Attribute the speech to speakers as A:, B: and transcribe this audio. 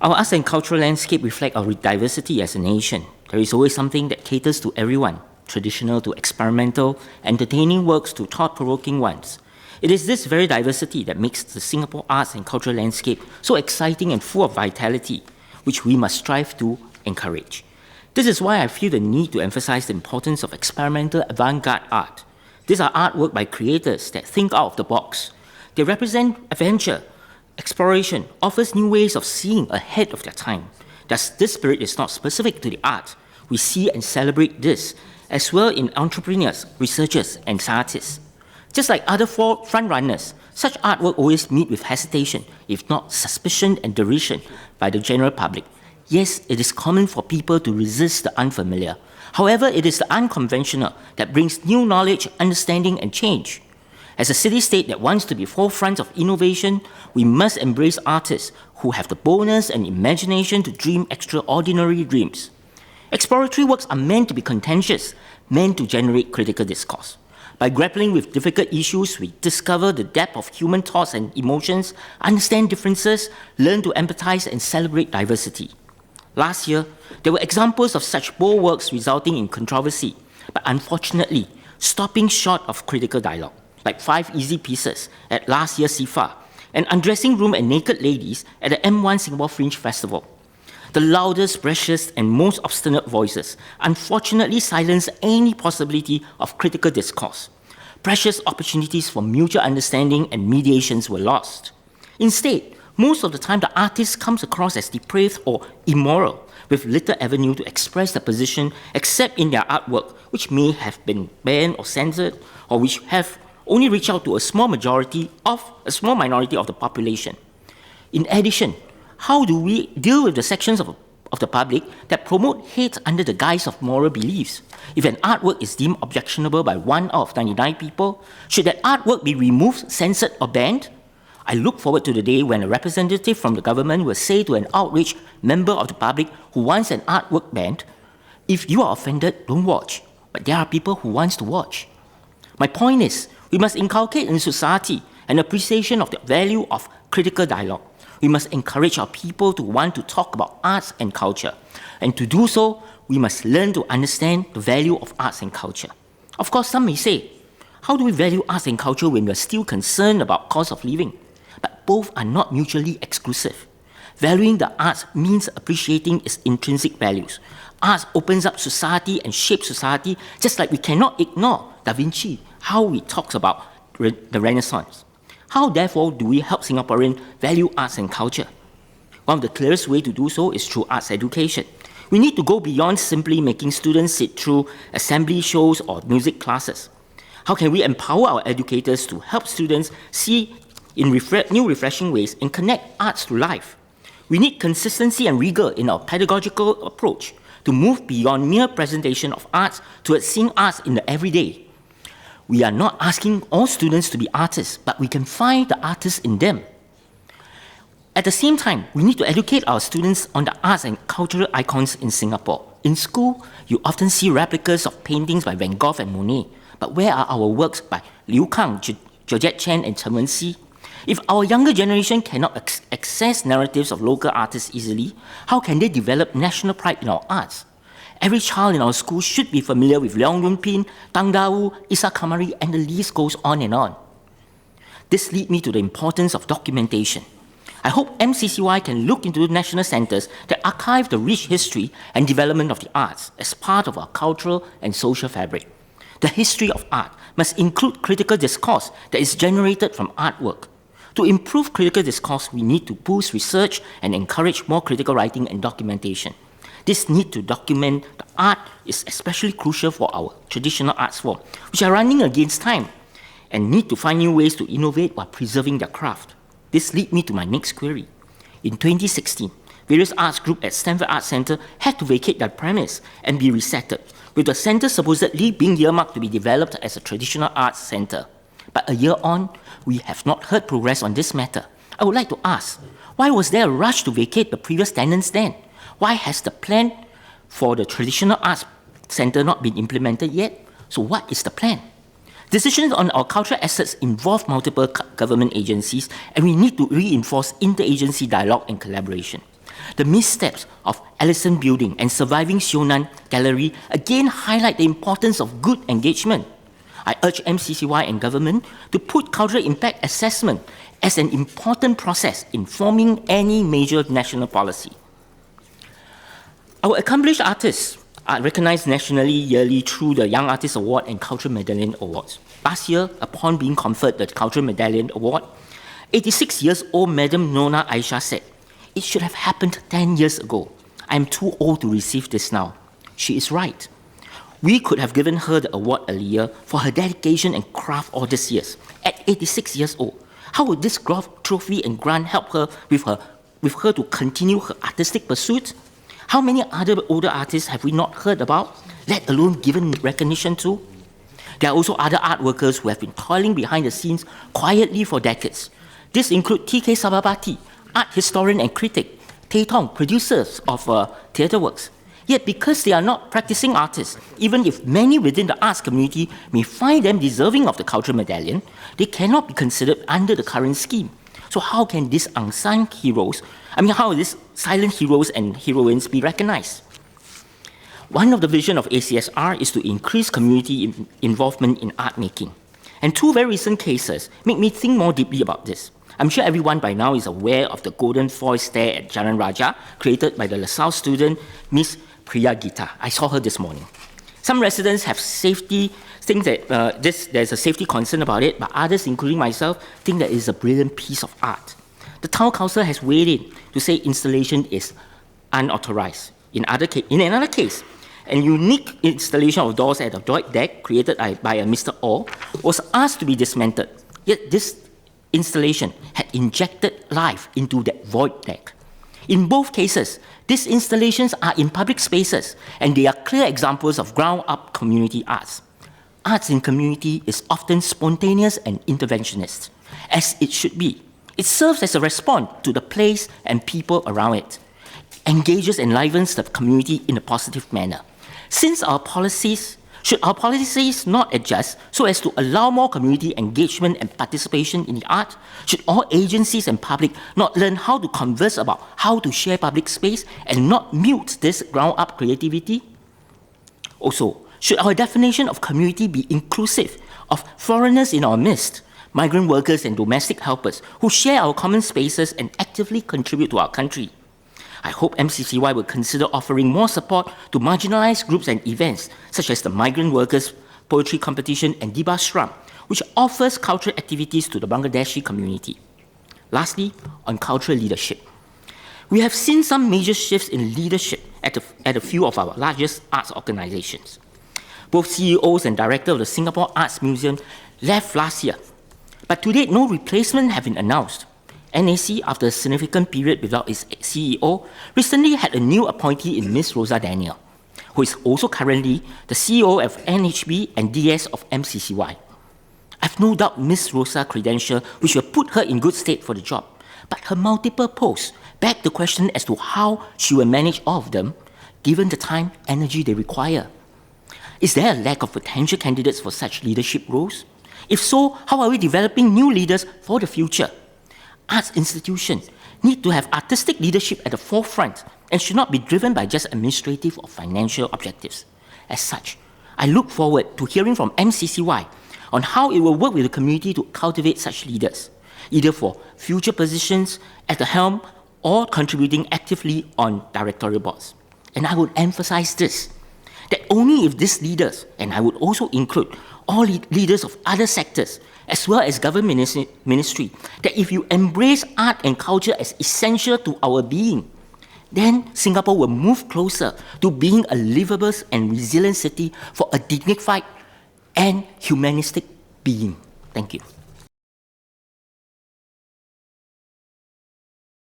A: Our arts and cultural landscape reflect our diversity as a nation. There is always something that caters to everyone, traditional to experimental, entertaining works to thought-provoking ones. It is this very diversity that makes the Singapore arts and cultural landscape so exciting and full of vitality, which we must strive to encourage. This is why I feel the need to emphasize the importance of experimental avant-garde art. These are artwork by creators that think out of the box. They represent adventure, exploration, offers new ways of seeing ahead of their time. Thus, this spirit is not specific to the art. We see and celebrate this as well in entrepreneurs, researchers, and scientists. Just like other four frontrunners, such artwork always meet with hesitation, if not suspicion and derision, by the general public. Yes, it is common for people to resist the unfamiliar. However, it is the unconventional that brings new knowledge, understanding, and change. As a city-state that wants to be forefront of innovation, we must embrace artists who have the boldness and imagination to dream extraordinary dreams. Exploratory works are meant to be contentious, meant to generate critical discourse. By grappling with difficult issues, we discover the depth of human thoughts and emotions, understand differences, learn to empathize, and celebrate diversity. Last year, there were examples of such bold works resulting in controversy, but unfortunately, stopping short of critical dialogue, like 5 Easy Pieces at last year's SIFA, and Undressing Room and Naked Ladies at the M1 Singapore Fringe Festival. The loudest, freshest, and most obstinate voices unfortunately silenced any possibility of critical discourse. Precious opportunities for mutual understanding and mediations were lost. Instead, most of the time the artist comes across as depraved or immoral, with little avenue to express their position except in their artwork, which may have been banned or censored, or which have only reached out to a small minority of the population. In addition, how do we deal with the sections of the public that promote hate under the guise of moral beliefs? If an artwork is deemed objectionable by 1 out of 99 people, should that artwork be removed, censored, or banned? I look forward to the day when a representative from the government will say to an outraged member of the public who wants an artwork banned, if you are offended, don't watch. But there are people who want to watch. My point is, we must inculcate in society an appreciation of the value of critical dialogue. We must encourage our people to want to talk about arts and culture. And to do so, we must learn to understand the value of arts and culture. Of course, some may say, how do we value arts and culture when we are still concerned about cost of living? But both are not mutually exclusive. Valuing the arts means appreciating its intrinsic values. Arts opens up society and shapes society, just like we cannot ignore Da Vinci, how he talks about the Renaissance. How, therefore, do we help Singaporeans value arts and culture? One of the clearest ways to do so is through arts education. We need to go beyond simply making students sit through assembly shows or music classes. How can we empower our educators to help students see in new refreshing ways and connect arts to life? We need consistency and rigor in our pedagogical approach to move beyond mere presentation of arts towards seeing arts in the everyday. We are not asking all students to be artists, but we can find the artists in them. At the same time, we need to educate our students on the arts and cultural icons in Singapore. In school, you often see replicas of paintings by Van Gogh and Monet, but where are our works by Liu Kang, Georgette Chen, and Chen Wen-si? If our younger generation cannot access narratives of local artists easily, how can they develop national pride in our arts? Every child in our school should be familiar with Leong Yun Pin, Tang Da Wu, Isa Kamari, and the list goes on and on. This leads me to the importance of documentation. I hope MCCY can look into national centres that archive the rich history and development of the arts as part of our cultural and social fabric. The history of art must include critical discourse that is generated from artwork. To improve critical discourse, we need to boost research and encourage more critical writing and documentation. This need to document the art is especially crucial for our traditional arts form, which are running against time and need to find new ways to innovate while preserving their craft. This leads me to my next query. In 2016, various arts groups at Stanford Arts Centre had to vacate their premise and be resettled, with the centre supposedly being earmarked to be developed as a traditional arts centre. But a year on, we have not heard progress on this matter. I would like to ask, why was there a rush to vacate the previous tenants then? Why has the plan for the traditional arts centre not been implemented yet? So what is the plan? Decisions on our cultural assets involve multiple government agencies, and we need to reinforce interagency dialogue and collaboration. The missteps of Ellison Building and surviving Sionan Gallery again highlight the importance of good engagement. I urge MCCY and government to put cultural impact assessment as an important process in forming any major national policy. Our accomplished artists are recognized nationally yearly through the Young Artist Award and Cultural Medallion Awards. Last year, upon being conferred the Cultural Medallion Award, 86-years-old Madam Nona Aisha said, "It should have happened 10 years ago. I'm too old to receive this now." She is right. We could have given her the award earlier for her dedication and craft all these years. At 86 years old, how would this trophy and grant help her with her to continue her artistic pursuit? How many other older artists have we not heard about, let alone given recognition to? There are also other art workers who have been toiling behind the scenes quietly for decades. This include T.K. Sababati, art historian and critic, Tay Tong, producers of theatre works. Yet because they are not practicing artists, even if many within the arts community may find them deserving of the cultural medallion, they cannot be considered under the current scheme. So how can these unsung heroes, how these silent heroes and heroines be recognized? One of the vision of ACSR is to increase community involvement in art making. And two very recent cases make me think more deeply about this. I'm sure everyone by now is aware of the golden foil stair at Jalan Raja, created by the LaSalle student, Miss Priya Gita. I saw her this morning. Some residents have think that there's a safety concern about it, but others, including myself, think that it is a brilliant piece of art. The town council has weighed in to say installation is unauthorized. In another case, a unique installation of doors at the void deck created by a Mr. Orr was asked to be dismantled. Yet this installation had injected life into that void deck. In both cases, these installations are in public spaces, and they are clear examples of ground-up community arts. Arts in community is often spontaneous and interventionist, as it should be. It serves as a response to the place and people around it, engages and enlivens the community in a positive manner. Should our policies not adjust so as to allow more community engagement and participation in the art? Should all agencies and public not learn how to converse about how to share public space and not mute this ground-up creativity? Also, should our definition of community be inclusive of foreigners in our midst, migrant workers and domestic helpers who share our common spaces and actively contribute to our country? I hope MCCY will consider offering more support to marginalized groups and events, such as the Migrant Workers Poetry Competition and Diba Shram, which offers cultural activities to the Bangladeshi community. Lastly, on cultural leadership. We have seen some major shifts in leadership at a few of our largest arts organizations. Both CEOs and director of the Singapore Arts Museum left last year, but to date, no replacement have been announced. NAC, after a significant period without its CEO, recently had a new appointee in Ms. Rosa Daniel, who is also currently the CEO of NHB and DS of MCCY. I have no doubt Ms. Rosa's credentials, which will put her in good state for the job, but her multiple posts beg the question as to how she will manage all of them, given the time, energy they require. Is there a lack of potential candidates for such leadership roles? If so, how are we developing new leaders for the future? Arts institutions need to have artistic leadership at the forefront and should not be driven by just administrative or financial objectives. As such, I look forward to hearing from MCCY on how it will work with the community to cultivate such leaders, either for future positions at the helm or contributing actively on directorial boards. And I would emphasize this, that only if these leaders, and I would also include all leaders of other sectors, as well as government ministry, that if you embrace art and culture as essential to our being, then Singapore will move closer to being a livable and resilient city for a dignified and humanistic being. Thank you.